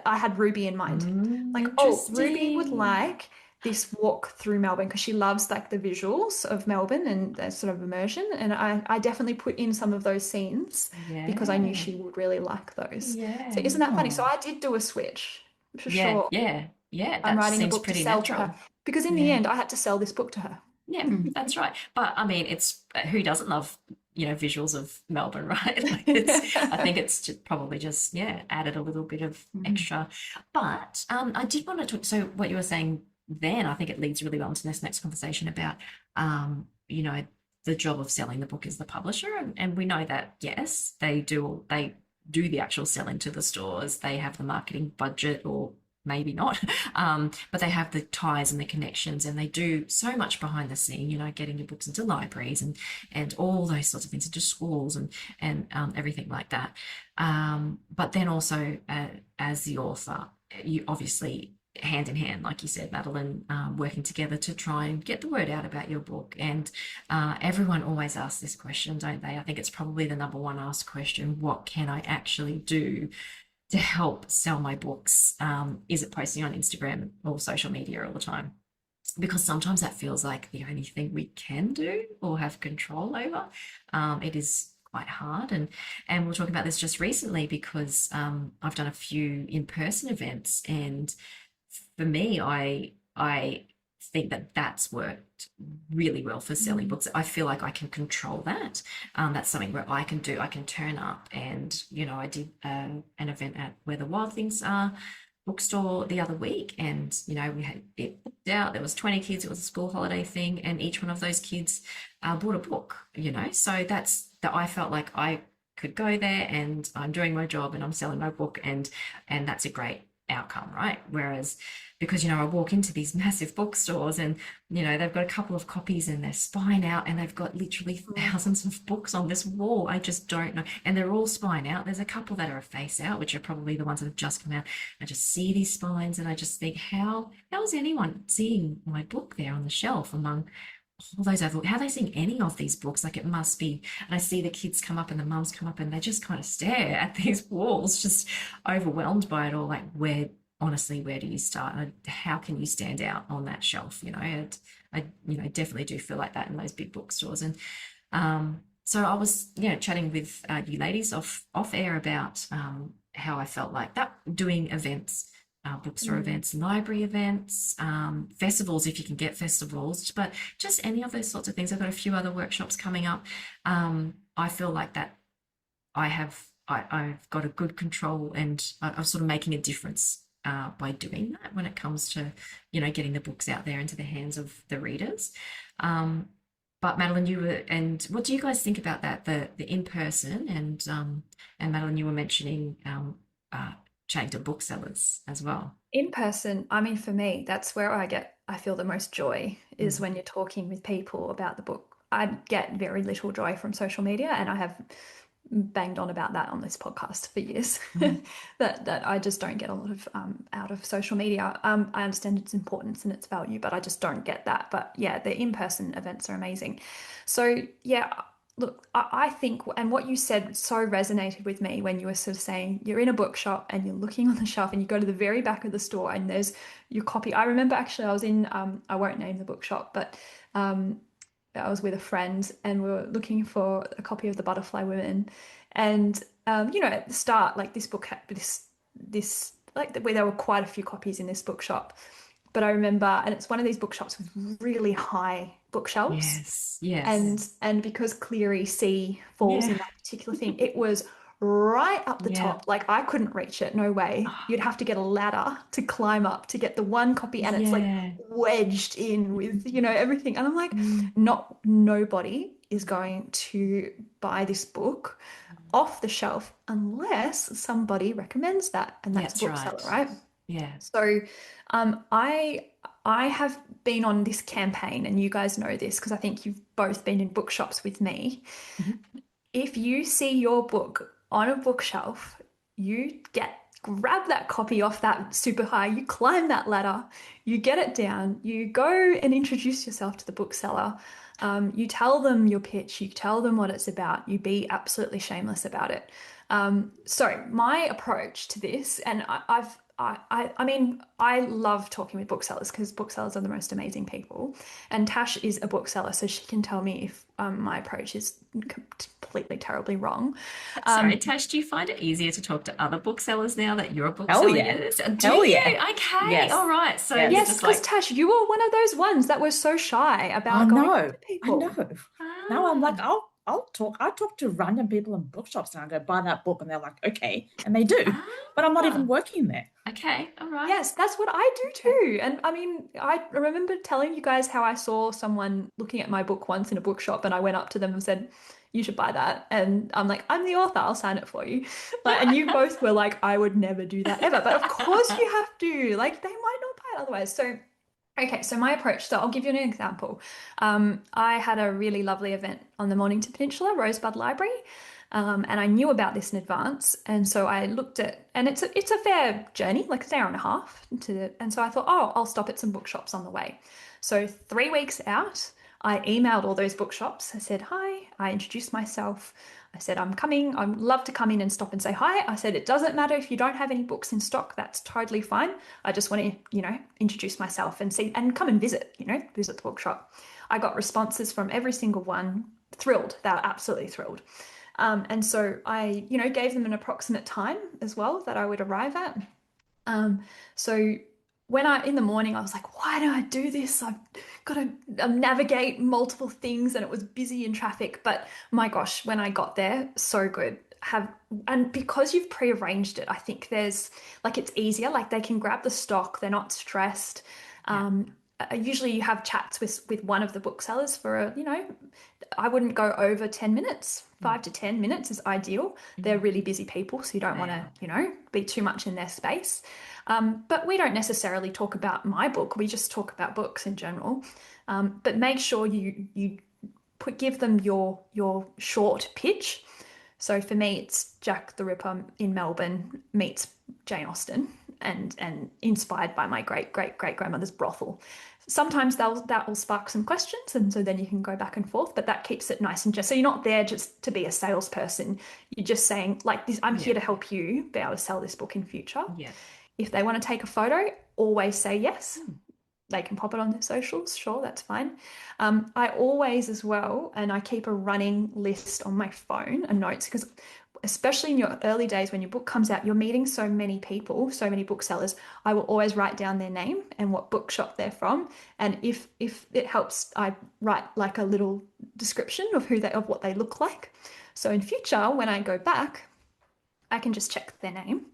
I had Ruby in mind. Like, Ruby would like this walk through Melbourne because she loves like the visuals of Melbourne and the sort of immersion. And I definitely put in some of those scenes because I knew she would really like those. So isn't that funny? So I did do a switch for sure. Yeah. I'm That writing a seems book to pretty sell natural. to her because in the end I had to sell this book to her. Yeah, that's right. But I mean, it's who doesn't love visuals of Melbourne, right? Like I think it's probably just added a little bit of extra. But I did want to talk. So what you were saying then, I think it leads really well into this next conversation about the job of selling the book as the publisher, and we know that yes, they do the actual selling to the stores. They have the marketing budget, or maybe not, but they have the ties and the connections, and they do so much behind the scene, getting your books into libraries and all those sorts of things, into schools and everything like that. But then also as the author, you obviously hand in hand, like you said, Madeleine, working together to try and get the word out about your book. And everyone always asks this question, don't they? I think it's probably the number one asked question: what can I actually do to help sell my books? Is it posting on Instagram or social media all the time? Because sometimes that feels like the only thing we can do or have control over. It is quite hard, and we'll talk about this just recently because I've done a few in-person events, and for me, I think that that's worked really well for selling books. I feel like I can control that. That's something where I can turn up, and I did an event at Where the Wild Things Are bookstore the other week, and we had it booked out. There was 20 kids. It was a school holiday thing, and each one of those kids bought a book. So that's that. I felt like I could go there, and I'm doing my job, and I'm selling my book, and that's a great outcome, right? Whereas because, I walk into these massive bookstores and, they've got a couple of copies and they're spine out and they've got literally thousands of books on this wall. I just don't know. And they're all spine out. There's a couple that are a face out, which are probably the ones that have just come out. I just see these spines and I just think, how is anyone seeing my book there on the shelf among all those other, how are they seeing any of these books? Like, it must be. And I see the kids come up and the mums come up and they just kind of stare at these walls, just overwhelmed by it all. Like, honestly, where do you start? How can you stand out on that shelf? I definitely do feel like that in those big bookstores. And so I was, chatting with you ladies off air about how I felt like that, doing events, bookstore events, library events, festivals, if you can get festivals, but just any of those sorts of things. I've got a few other workshops coming up. I feel like that I've got a good control, and I'm sort of making a difference by doing that when it comes to, getting the books out there into the hands of the readers. But Madeleine, and what do you guys think about that? The in-person, and Madeleine, you were mentioning chatting to booksellers as well. In person, I mean, for me, that's where I feel the most joy, is when you're talking with people about the book. I get very little joy from social media, and I have banged on about that on this podcast for years, that I just don't get a lot of out of social media. I understand its importance and its value, but I just don't get that. But yeah, the in-person events are amazing. So yeah, look, I think, and what you said so resonated with me when you were sort of saying you're in a bookshop and you're looking on the shelf and you go to the very back of the store and there's your copy. I remember actually I was in, I won't name the bookshop, but I was with a friend and we were looking for a copy of The Butterfly Women. And, at the start, like, this book had this like, where there were quite a few copies in this bookshop. But I remember, and it's one of these bookshops with really high bookshelves. Yes. And because Cleary C falls in that particular thing, it was right up the top. Like, I couldn't reach it, no way. You'd have to get a ladder to climb up to get the one copy, and it's like wedged in with, everything. And I'm like, nobody is going to buy this book off the shelf unless somebody recommends that, and that's Bookseller, right? Yeah. So I have been on this campaign, and you guys know this because I think you've both been in bookshops with me. If you see your book on a bookshelf, you grab that copy off that super high, you climb that ladder, you get it down, you go and introduce yourself to the bookseller. You tell them your pitch, you tell them what it's about, you be absolutely shameless about it. So my approach to this, and I mean, I love talking with booksellers because booksellers are the most amazing people. And Tash is a bookseller, so she can tell me if my approach is completely terribly wrong. Sorry, Tash, do you find it easier to talk to other booksellers now that you're a bookseller? Hell yeah. Do you? Okay, Yes. all right. So yes, because Tash, you were one of those ones that was so shy about going to people. I know. Now I'm like, I'll talk. I talk to random people in bookshops and I go, buy that book, and they're like, okay, and they do. But I'm not even working there. Okay, all right. Yes, that's what I do too. And I mean, I remember telling you guys how I saw someone looking at my book once in a bookshop, and I went up to them and said, you should buy that. And I'm like, I'm the author, I'll sign it for you. And you both were like, I would never do that ever. But of course you have to. Like, they might not buy it otherwise. So okay, so my approach, so I'll give you an example. I had a really lovely event on the Mornington Peninsula, Rosebud Library, and I knew about this in advance. And so I looked at, and it's a fair journey, like an hour and a half. And so I thought, I'll stop at some bookshops on the way. So 3 weeks out, I emailed all those bookshops. I said, hi, I introduced myself. I said, I'm coming. I'd love to come in and stop and say hi. I said, it doesn't matter if you don't have any books in stock. That's totally fine. I just want to, introduce myself and see and come and visit the bookshop. I got responses from every single one. Thrilled. They were absolutely thrilled. And so I, gave them an approximate time as well that I would arrive at. So when in the morning, I was like, why do I do this? I've got to navigate multiple things, and it was busy in traffic. But my gosh, when I got there, so good. And because you've prearranged it, I think there's, like, it's easier. Like, they can grab the stock. They're not stressed. usually you have chats with one of the booksellers for I wouldn't go over 10 minutes. 5 to 10 minutes is ideal. They're really busy people, so you don't want to, be too much in their space. But we don't necessarily talk about my book. We just talk about books in general. But make sure you give them your short pitch. So for me, it's Jack the Ripper in Melbourne meets Jane Austen and inspired by my great-great-great-grandmother's brothel. Sometimes that will spark some questions, and so then you can go back and forth, but that keeps it nice and just so you're not there just to be a salesperson. You're just saying, like, this, I'm here to help you be able to sell this book in future. Yeah. If they want to take a photo, always say yes. They can pop it on their socials, sure, that's fine. I always as well, and I keep a running list on my phone and notes, because especially in your early days when your book comes out, you're meeting so many people, so many booksellers. I will always write down their name and what bookshop they're from. And if it helps, I write like a little description of what they look like. So in future, when I go back, I can just check their name.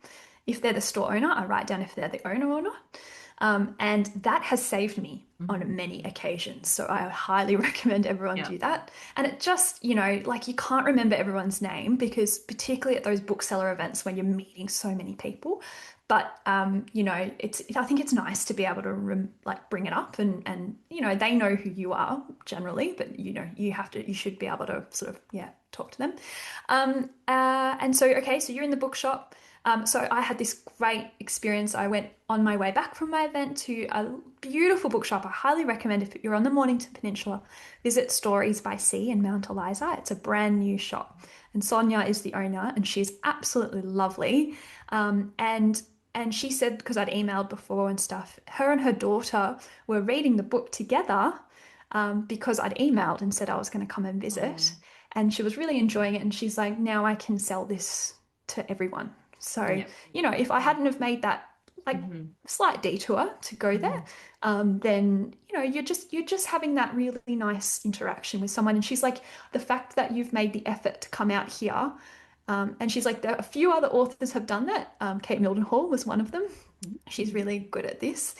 If they're the store owner, I write down if they're the owner or not. And that has saved me on many occasions. So I highly recommend everyone do that. And it just, like, you can't remember everyone's name, because particularly at those bookseller events when you're meeting so many people. But, I think it's nice to be able to bring it up and, they know who you are generally, but, you should be able to sort of, talk to them. And so you're in the bookshop. So I had this great experience. I went on my way back from my event to a beautiful bookshop. I highly recommend, if you're on the Mornington Peninsula, visit Stories by Sea in Mount Eliza. It's a brand new shop. And Sonia is the owner, and she's absolutely lovely. And she said, because I'd emailed before and stuff, her and her daughter were reading the book together because I'd emailed and said I was going to come and visit. And she was really enjoying it. And she's like, now I can sell this to everyone. So, if I hadn't have made that slight detour to go there, then, you're just having that really nice interaction with someone. And she's like, the fact that you've made the effort to come out here. And she's like, a few other authors have done that. Kate Mildenhall was one of them. She's really good at this.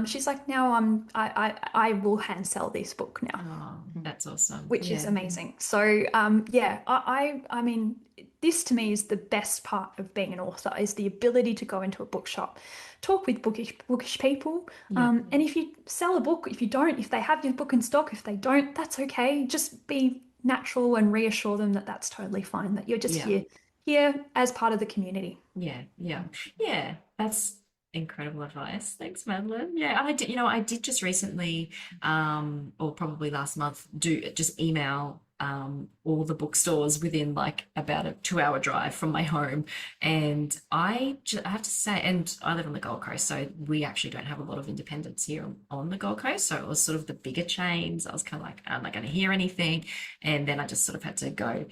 She's like, now I will hand sell this book now. Oh, that's awesome. Which is amazing. So, I mean, this to me is the best part of being an author, is the ability to go into a bookshop, talk with bookish people. And if you sell a book, if they have your book in stock, if they don't, that's okay. Just be natural and reassure them that that's totally fine, that you're just here as part of the community. Yeah, that's incredible advice. Thanks, Madeleine. I did just recently, or probably last month, just email all the bookstores within like about a 2-hour drive from my home. And I have to say, and I live on the Gold Coast, so we actually don't have a lot of independents here on the Gold Coast. So it was sort of the bigger chains. I was kind of like, I'm not going to hear anything. And then I just sort of had to go,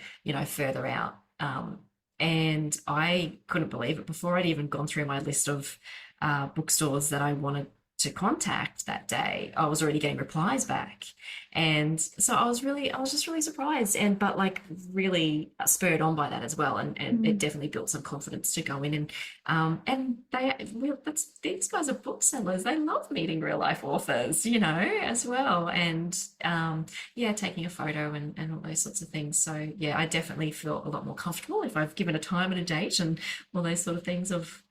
further out. And I couldn't believe it. Before I'd even gone through my list of bookstores that I wanted to contact that day, I was already getting replies back. And so I was just really surprised, but like really spurred on by that as well. And it definitely built some confidence to go in and these guys are booksellers. They love meeting real life authors, as well. And taking a photo and all those sorts of things. So I definitely feel a lot more comfortable if I've given a time and a date and all those sort of things of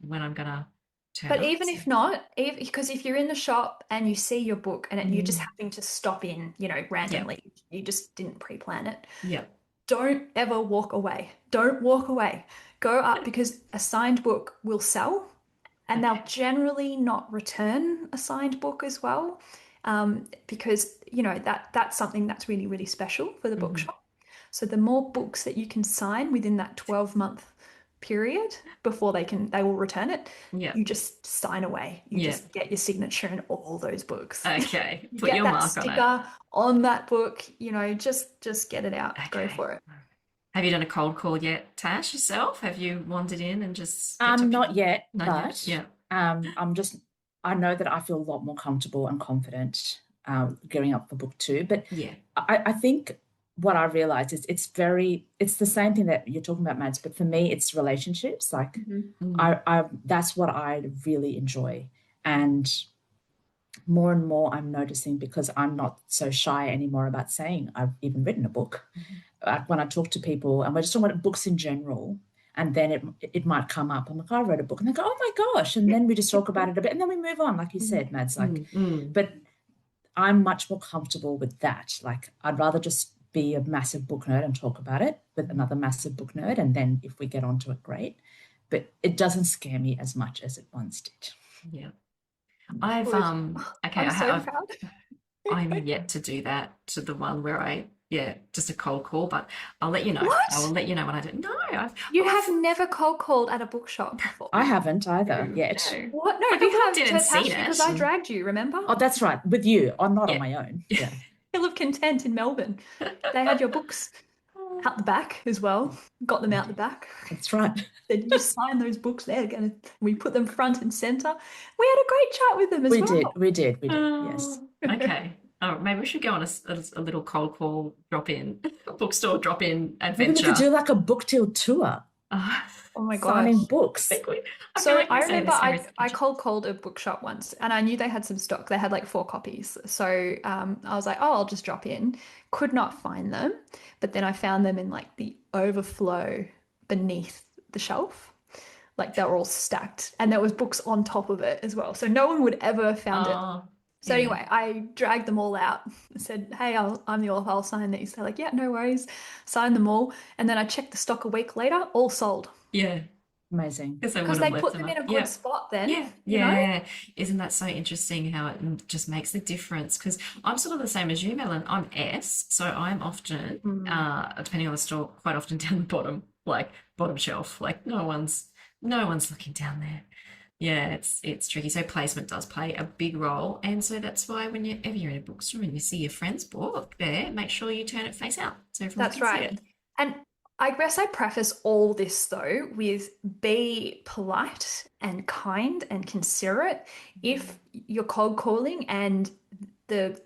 when I'm gonna. But even if not, because if you're in the shop and you see your book and you're just having to stop in, randomly, you just didn't pre-plan it. Yeah. Don't ever walk away. Don't walk away. Go up, because a signed book will sell, and they'll generally not return a signed book as well, because that's something that's really, really special for the bookshop. So the more books that you can sign within that 12-month period before they will return it, you just sign away. You just get your signature in all those books. Okay. Put your mark sticker on that book, just get it out. Okay. Go for it. Have you done a cold call yet, Tash, yourself? Have you wandered in and just not yet, but I know that I feel a lot more comfortable and confident gearing up for book 2. But I think what I realized is it's the same thing that you're talking about, Mads, but for me, it's relationships. Like I that's what I really enjoy. And more and more I'm noticing, because I'm not so shy anymore about saying I've even written a book. When I talk to people, and we're just talking about books in general, and then it might come up. I'm like, I wrote a book, and they go, oh my gosh, and then we just talk about it a bit, and then we move on, like you said, Mads. Like, but I'm much more comfortable with that. Like, I'd rather just be a massive book nerd and talk about it with another massive book nerd, and then if we get onto it, great. But it doesn't scare me as much as it once did. Yeah. I've I'm so proud. I'm yet to do that, to the one where just a cold call, but I'll let you know. What? I will let you know when I do. No, You have never cold called at a bookshop before. I haven't either yet. No. What? No, Like, you I have didn't to see it. because I dragged you, remember? Oh, that's right. With you. I'm not Yeah. on my own. Yeah. Hill of Content in Melbourne. They had your books out the back as well. Got them out the back. That's right. Then you sign those books there. We put them front and center. We had a great chat with them as well. We did. Yes. Okay. Oh, maybe we should go on a little cold call drop-in, bookstore drop-in Maybe adventure. we could do like a book deal tour, Oh my gosh. signing books. I remember I cold called a bookshop once, and I knew they had some stock. They had like 4 copies. So I was like, oh, I'll just drop in. Could not find them. But then I found them in like the overflow beneath the shelf. Like they were all stacked, and there was books on top of it as well. So no one would ever have found it. So anyway, I dragged them all out. I said, hey, I'm the author, I'll sign these. They're like, yeah, no worries. Signed them all. And then I checked the stock a week later, all sold. Yeah. Amazing. Because they put them in a good spot then. You know? Isn't that so interesting how it just makes the difference? Because I'm sort of the same as you, Melon. I'm S, so I'm often, depending on the store, quite often down the bottom shelf. Like no one's looking down there. Yeah, it's tricky. So placement does play a big role, and so that's why whenever you're in a bookstore and you see your friend's book there, make sure you turn it face out so everyone That's can see right. it. And I guess I preface all this though with be polite and kind and considerate. If you're cold calling and the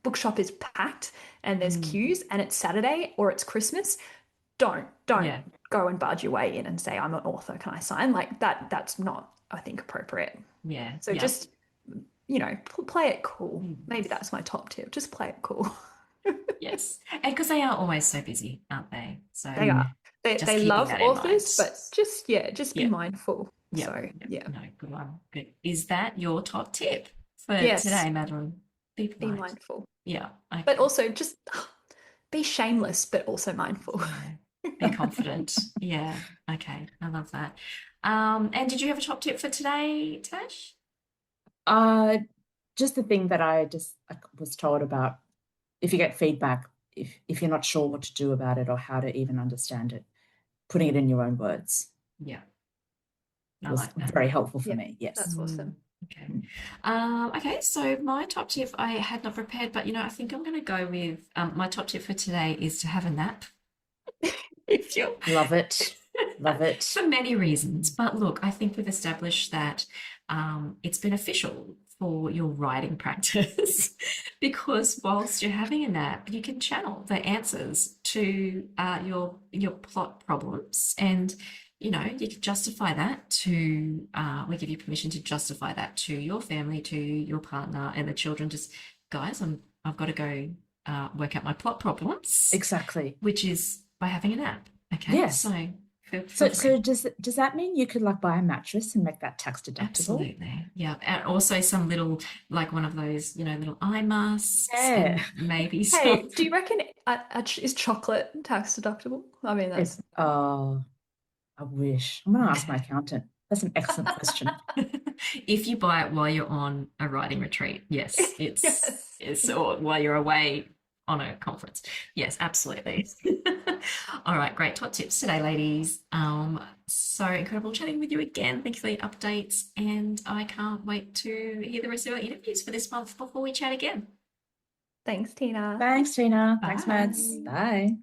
bookshop is packed and there's queues and it's Saturday or it's Christmas, don't go and barge your way in and say, I'm an author, can I sign? Like that's not, I think, appropriate. Yeah. So just, play it cool. Maybe that's my top tip. Just play it cool. Yes. And because they are always so busy, aren't they? So they are. They love authors, but just be mindful. Yeah. So No, good one. Good. Is that your top tip for Yes. today, Madeleine? Be mindful. Yeah. Okay. But also just be shameless, but also mindful. Be confident. Yeah. Okay. I love that. And did you have a top tip for today, Tash? Just the thing that I was told about, if you get feedback, if you're not sure what to do about it or how to even understand it, putting it in your own words. Yeah. Was like that. very helpful for me. Yes. That's awesome. Okay. Okay, so my top tip I had not prepared, but I think I'm going to go with my top tip for today is to have a nap. Love it. Love it. For many reasons. But look, I think we've established that it's beneficial for your writing practice because whilst you're having a nap, you can channel the answers to your plot problems, and you can justify that to we give you permission to justify that to your family, to your partner and the children. Just guys, I've got to go work out my plot problems. Exactly. Which is by having a nap. Okay. Yes. So does that mean you could buy a mattress and make that tax deductible? Absolutely. Yeah. And also some little, one of those, little eye masks. Yeah. And maybe Hey, do you reckon is chocolate tax deductible? I mean, that's... I wish. I'm going to ask my accountant. That's an excellent question. If you buy it while you're on a writing retreat, yes, it's or while you're away on a conference. Yes, absolutely. All right, great top tips today, ladies. So incredible chatting with you again. Thank you for your updates, and I can't wait to hear the rest of our interviews for this month before we chat again. Thanks, Tina. Thanks, Tina. Bye. Thanks, Mads. Bye.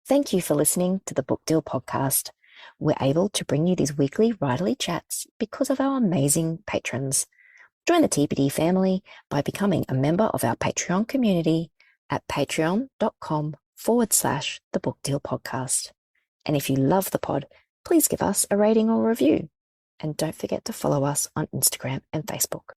Thank you for listening to the Book Deal podcast. We're able to bring you these weekly writerly chats because of our amazing patrons. Join the TPD family by becoming a member of our Patreon community at patreon.com/the Book Deal podcast. And if you love the pod, please give us a rating or review. And don't forget to follow us on Instagram and Facebook.